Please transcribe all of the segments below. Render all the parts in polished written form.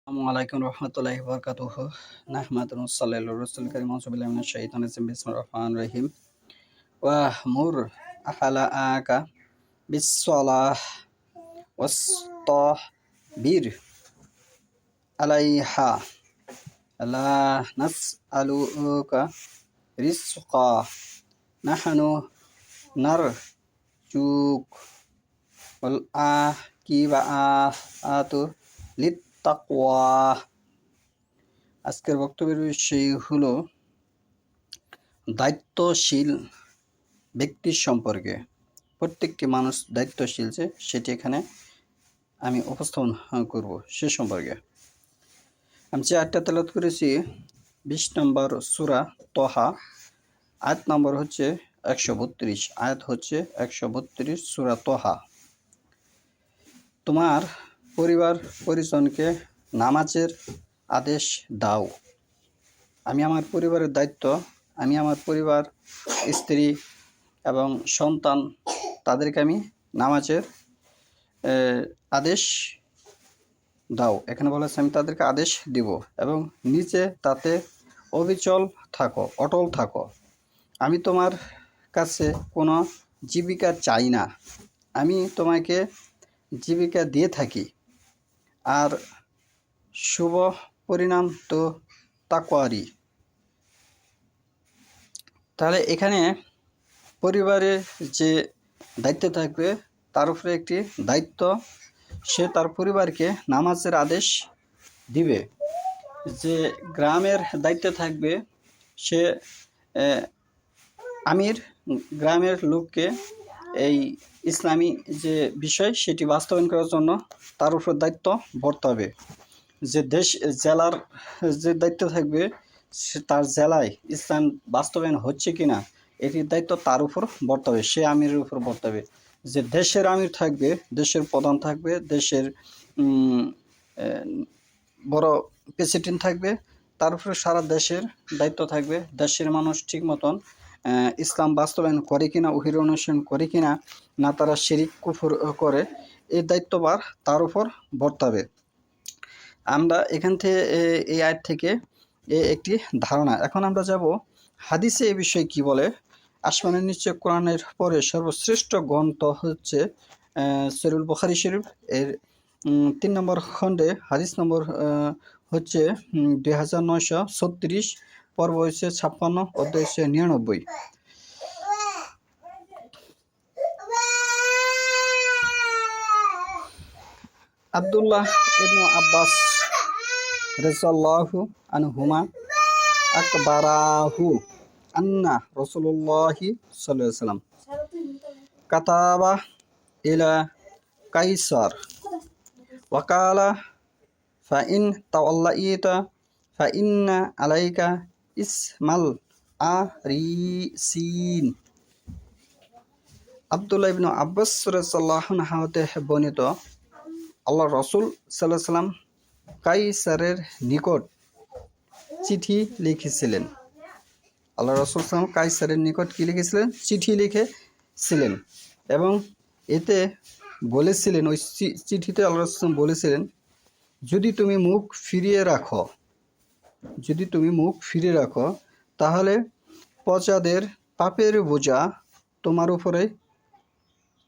আসসালামু আলাইকুম রহমতুল্লাহি ওয়া বারাকাতুহু নাহমাদুহু ওয়া সাল্লাল্লাহু আলা রাসূলিল কারীম আউযু বিল্লাহি মিনাশ শাইতানির রাজিম বিসমিল্লাহির রহমানির রহিম ওয়া মুর আহলাকা বিস-সালাহ ওয়াসতাবির আলাইহা লা নাসআলুকা রিজকা নাহনু নারজুক ওয়াল আকিবাতু লিত-তাকওয়া। আজকের বক্তব্যের বিষয় হলো দায়িত্বশীল ব্যক্তির সম্পর্কে। প্রত্যেকটি মানুষ দায়িত্বশীল যে সেটি এখানে আমি উপস্থাপন করব সে সম্পর্কে। আমি যে আয়াতটা তেলাওয়াত করেছি 20 নম্বর সূরা তহা, আয়াত নম্বর হচ্ছে 132, আয়াত হচ্ছে 132 সূরা তহা। তোমার পরিবার পরিজনকে নামাজের আদেশ দাও। আমি আমার পরিবারের দায়িত্ব, আমি আমার পরিবার, স্ত্রী এবং সন্তান তাদেরকে আমি নামাজের আদেশ দাও। এখানে বলা হচ্ছে আমি তাদেরকে আদেশ দিব এবং নিচে তাতে অবিচল থাকো, অটল থাকো। আমি তোমার কাছে কোনো জীবিকা চাই না, আমি তোমাকে জীবিকা দিয়ে থাকি, আর শুভ পরিণাম তো তাকওয়ারই। তাহলে এখানে পরিবারের যে দায়িত্ব থাকবে তার উপরে একটি দায়িত্ব, সে তার পরিবারকে নামাজের আদেশ দিবে। যে গ্রামের দায়িত্ব থাকবে সে আমির গ্রামের লোককে এই ইসলামী যে বিষয় সেটি বাস্তবায়ন করার জন্য তার উপর দায়িত্ব বর্তাবে। যে জেলার যে দায়িত্ব থাকবে সে তার জেলায় ইসলাম বাস্তবায়ন হচ্ছে কিনা এটির দায়িত্ব তার উপর বর্তাবে, সে আমিরের উপর বর্তাবে। যে দেশের আমির থাকবে, দেশের প্রধান থাকবে, দেশের বড় প্রেসিডেন্ট থাকবে, তার উপরে সারা দেশের দায়িত্ব থাকবে। দেশের মানুষ ঠিক মতন ইসলাম বাস্তবায়ন করে কিনা, ওহীর অনুসরণ করে কিনা, না তারা শিরিক কুফর করে, এই দায়িত্বভার তার উপর বর্তাবে। আমরা এখান থেকে এই আয়াত থেকে একটি ধারণা। এখন আমরা যাব হাদিসে এই বিষয়ে কি বলে। আসমানের নিচে কোরআনের পরে সর্বশ্রেষ্ঠ গ্রন্থ হচ্ছে সহিহুল বুখারী শরীফ, এর 3 নম্বর খণ্ডে হাদিস নম্বর হচ্ছে 2936, পর্ব হচ্ছে 56, অধ্যায় হচ্ছে 99। আব্দুল্লাহ ইবনে আব্বাস রাদিয়াল্লাহু আনহুমা আকবারাহু আন্না রাসূলুল্লাহি সাল্লাল্লাহু আলাইহি ওয়াসাল্লাম কাতাবা ইলা কাইসার ওয়া ক্বালা ফা ইন তাওয়াল্লাইতা ফা ইন্না আলাইকা ইসমাল আরিসিন। আব্দুল্লাহ ইবনে আব্বাস রাদিয়াল্লাহু আনহু হতে বর্ণিত, আল্লাহ রাসূল সাল্লাল্লাহু আলাইহি ওয়াসাল্লাম কাইসারের নিকট চিঠি লিখেছিলেন। আল্লাহ রাসূল সাল্লাল্লাহু আলাইহি ওয়াসাল্লাম কাইসারের নিকট কি লিখেছিলেন? চিঠি লিখেছিলেন। এবং এতে বলেছিলেন, ওই চিঠিতে আল্লাহ রাসূল বলেছিলেন, যদি তুমি মুখ ফিরিয়ে রাখো তাহলে প্রজাদের পাপের বোঝা তোমার উপরে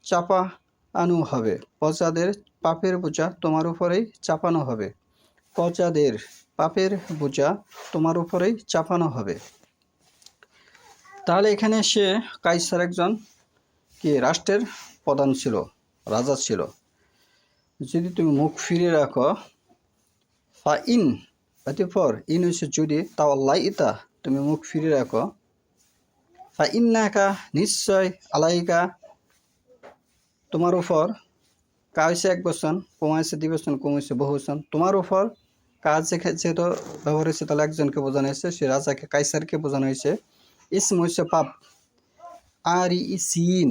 চাপানো হবে। প্রজাদের পাপের বোঝা তোমার উপরেই চাপানো হবে। প্রজাদের পাপের বোঝা তোমার উপরেই চাপানো হবে। তাহলে এখানে সে কাইসার একজন কি রাষ্ট্রের প্রধান ছিল, রাজা ছিল। যদি তুমি মুখ ফিরে রাখো, ফা ইন অতঃপর ইন হচ্ছে যদি, তাওয়াল্লাইতা তুমি মুখ ফিরে রাখো, ফা ইন্নাকা নিশ্চয়, আলাইকা তোমার উপর, কা হয়েছে এক বচন, কমা হয়েছে দ্বিবচন, কম হয়েছে বহুবচন, তোমার উপর কাজ যেহেতু ব্যবহার হয়েছে তাহলে একজনকে বোঝানো হয়েছে, সে রাজাকে কাইসারকে বোঝানো হয়েছে। ইসম হচ্ছে পাপ, আর ইসিন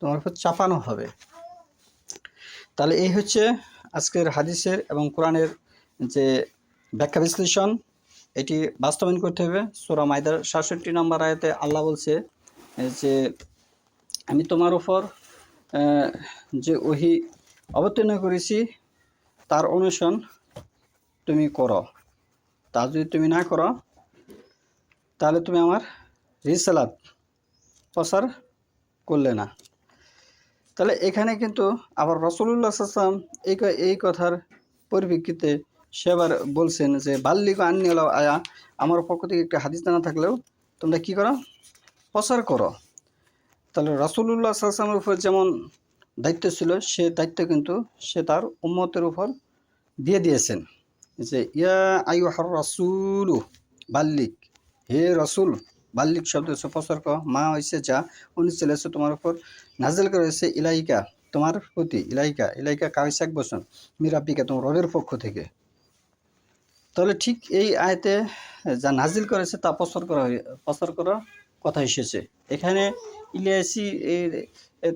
তোমার উপর চাপানো হবে। তাহলে এই হচ্ছে আজকের হাদিসের এবং কোরআনের যে ব্যাখ্যা বিশ্লেষণ, এটি বাস্তবায়ন করতে হবে। সূরা মাইদার 67 নম্বর আয়াতে আল্লাহ বলছে যে আমি তোমার উপর যে ওহী অবতীর্ণ করেছি তার অনুসরণ তুমি করো, তা যদি তুমি না করো তাহলে তুমি আমার রিসালাত প্রচার করলে না। তাহলে এখানে কিন্তু আবার রাসূলুল্লাহ সাল্লাল্লাহু আলাইহি ওয়াসাল্লাম এই কথার পরিপ্রেক্ষিতে সে আবার বলছেন যে বাল্লিগু আন্নী ওয়ালাউ আয়া, আমার পক্ষ থেকে একটা হাদিস জানা থাকলেও তোমরা কি করো, প্রচার করো। তাহলে রাসূলুল্লাহ সাল্লাল্লাহু আলাইহি ওয়াসাল্লামের উপর যেমন দায়িত্ব ছিল, সে দায়িত্ব কিন্তু সে তার উম্মতের উপর দিয়ে দিয়েছেন যে ইয়া আইয়ুহার রাসূলু বাল্লিগ, হে রাসূল বাল্লিগ শব্দ হচ্ছে প্রচার কর, মা হয়েছে যা উনিশিল হচ্ছে তোমার উপর নাজিল করা হয়েছে ইলাইকা তোমার প্রতি, ইলাইকা ইলাইকা কাহিস এক বছর মিরাব্বিকা তোমার রবের পক্ষ থেকে। তাহলে ঠিক এই আয়াতে যা নাজিল করেছে তা প্রচার করার কথা এসেছে। এখানে ইলিয়াসি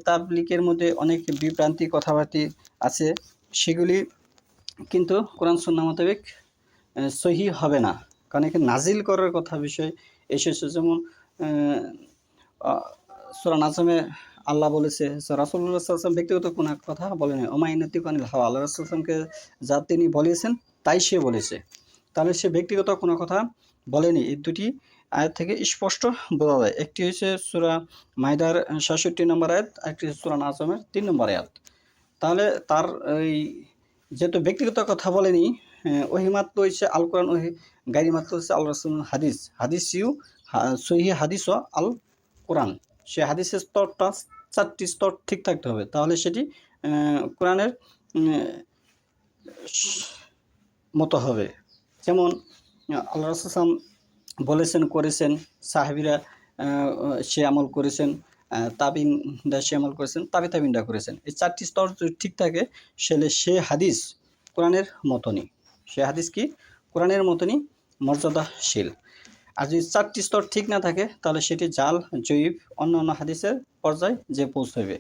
তাবলিগের মধ্যে অনেক বিভ্রান্তি কথাবার্তি আছে, সেগুলি কিন্তু কোরআন সুন্নাহ মোতাবেক সহি হবে না, কারণ এখানে নাজিল করার কথা বিষয় এসেছে। যেমন সূরা নাজমে আল্লাহ বলেছে, রাসূলুল্লাহ সাল্লাল্লাহু আলাইহি ওয়াসাল্লাম ব্যক্তিগত কোনো কথা বলেনি, ওমা ইয়ানতিকু আনিল হাওয়া, আল্লাহ রাসূল সাল্লাল্লাহু আলাইহি ওয়াসাল্লামকে যা তিনি বলেছেন তাই সে বলেছে। তাহলে সে ব্যক্তিগত কোনো কথা বলেনি। এই দুটি আয়াত থেকে স্পষ্ট বোঝা যায়। একটি হচ্ছে সূরা মাইদার ৬৭ নম্বর আয়াত, একটি সূরা নাজমের ৩ নম্বর আয়াত। তাহলে তার এই যেহেতু ব্যক্তিগত কথা বলেনি, ওহিমাত্র হচ্ছে আল কোরআন, ওহি গাইরিমাত্র হচ্ছে আল রাসূল হাদিস, সহিহ হাদিস ও আল কোরআন। সে হাদিসের স্তরটা ৪টি স্তর ঠিক থাকতে হবে, তাহলে সেটি কোরআনের মতো হবে। যেমন আল্লাহ রাসূল সাল্লাল্লাহু আলাইহি ওয়াসাল্লাম বলেছেন, করেছেন, সাহাবীরা সে আমল করেছেন, তাবিনরা সে আমল করেছেন, তাবিনরা করেছেন। এই ৪টি স্তর যদি ঠিক থাকে সে হাদিস কোরআনের মতনই, সে হাদিস কি কোরআনের মতনই মর্যাদাশীল। আর যদি ৪টি স্তর ঠিক না থাকে তাহলে সেটি জাল, জয়ীফ, অন্য হাদিসের পর্যায়ে যে পৌঁছবে।